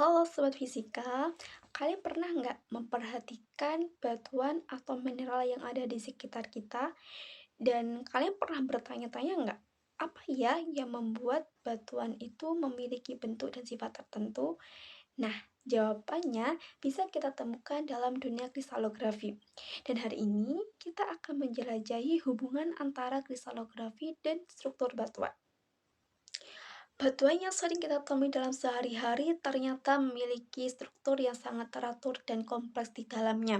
Halo Sobat Fisika, kalian pernah nggak memperhatikan batuan atau mineral yang ada di sekitar kita? Dan kalian pernah bertanya-tanya nggak, apa ya yang membuat batuan itu memiliki bentuk dan sifat tertentu? Nah, jawabannya bisa kita temukan dalam dunia kristalografi. Dan hari ini kita akan menjelajahi hubungan antara kristalografi dan struktur batuan. Batuan yang sering kita temui dalam sehari-hari ternyata memiliki struktur yang sangat teratur dan kompleks di dalamnya.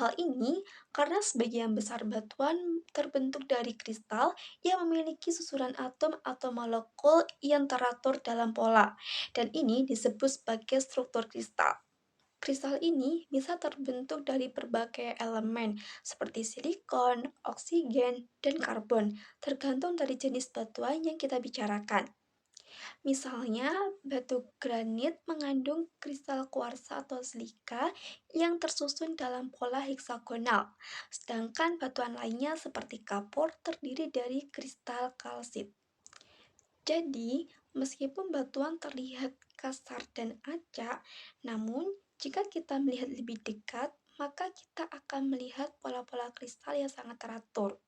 Hal ini karena sebagian besar batuan terbentuk dari kristal yang memiliki susunan atom atau molekul yang teratur dalam pola, dan ini disebut sebagai struktur kristal. Kristal ini bisa terbentuk dari berbagai elemen seperti silikon, oksigen, dan karbon, tergantung dari jenis batuan yang kita bicarakan. Misalnya, batu granit mengandung kristal kuarsa atau silika yang tersusun dalam pola heksagonal, sedangkan batuan lainnya seperti kapur terdiri dari kristal kalsit. Jadi, meskipun batuan terlihat kasar dan acak, namun jika kita melihat lebih dekat, maka kita akan melihat pola-pola kristal yang sangat teratur.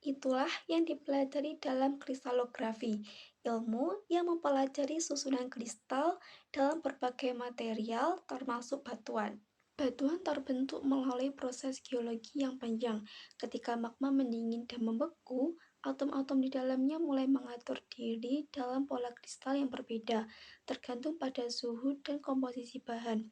Itulah yang dipelajari dalam kristalografi, ilmu yang mempelajari susunan kristal dalam berbagai material termasuk batuan. Batuan terbentuk melalui proses geologi yang panjang. Ketika magma mendingin dan membeku, atom-atom di dalamnya mulai mengatur diri dalam pola kristal yang berbeda, tergantung pada suhu dan komposisi bahan.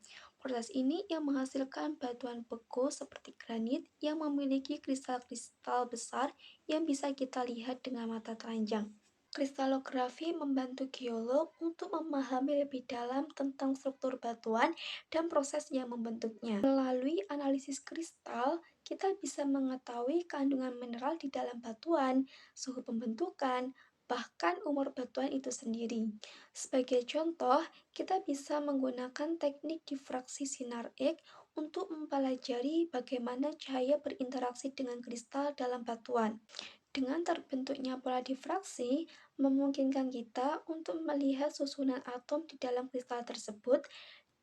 Proses ini yang menghasilkan batuan beku seperti granit yang memiliki kristal-kristal besar yang bisa kita lihat dengan mata telanjang. Kristalografi membantu geolog untuk memahami lebih dalam tentang struktur batuan dan proses yang membentuknya. Melalui analisis kristal, kita bisa mengetahui kandungan mineral di dalam batuan, suhu pembentukan, bahkan umur batuan itu sendiri. Sebagai contoh, kita bisa menggunakan teknik difraksi sinar X untuk mempelajari bagaimana cahaya berinteraksi dengan kristal dalam batuan. Dengan terbentuknya pola difraksi, memungkinkan kita untuk melihat susunan atom di dalam kristal tersebut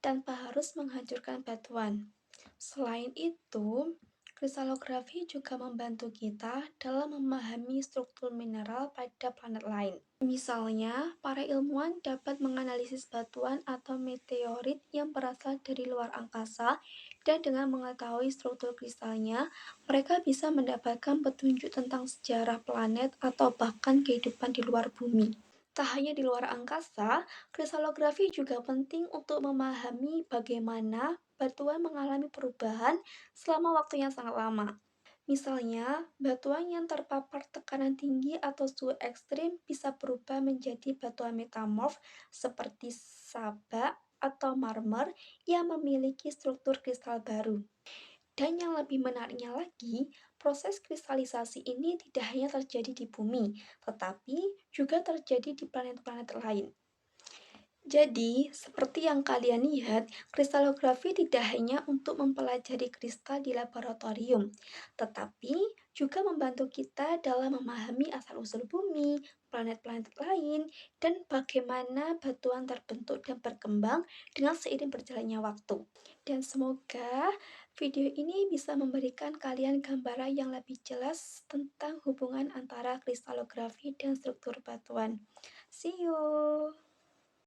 tanpa harus menghancurkan batuan. Selain itu, kristalografi juga membantu kita dalam memahami struktur mineral pada planet lain. Misalnya, para ilmuwan dapat menganalisis batuan atau meteorit yang berasal dari luar angkasa, dan dengan mengetahui struktur kristalnya, mereka bisa mendapatkan petunjuk tentang sejarah planet atau bahkan kehidupan di luar bumi. Tak hanya di luar angkasa, kristalografi juga penting untuk memahami bagaimana batuan mengalami perubahan selama waktu yang sangat lama. Misalnya, batuan yang terpapar tekanan tinggi atau suhu ekstrim bisa berubah menjadi batuan metamorf seperti saba atau marmer yang memiliki struktur kristal baru. Dan yang lebih menariknya lagi, proses kristalisasi ini tidak hanya terjadi di bumi, tetapi juga terjadi di planet-planet lain. Jadi, seperti yang kalian lihat, kristalografi tidak hanya untuk mempelajari kristal di laboratorium, tetapi juga membantu kita dalam memahami asal-usul bumi, planet-planet lain, dan bagaimana batuan terbentuk dan berkembang dengan seiring berjalannya waktu. Dan semoga video ini bisa memberikan kalian gambaran yang lebih jelas tentang hubungan antara kristalografi dan struktur batuan. See you!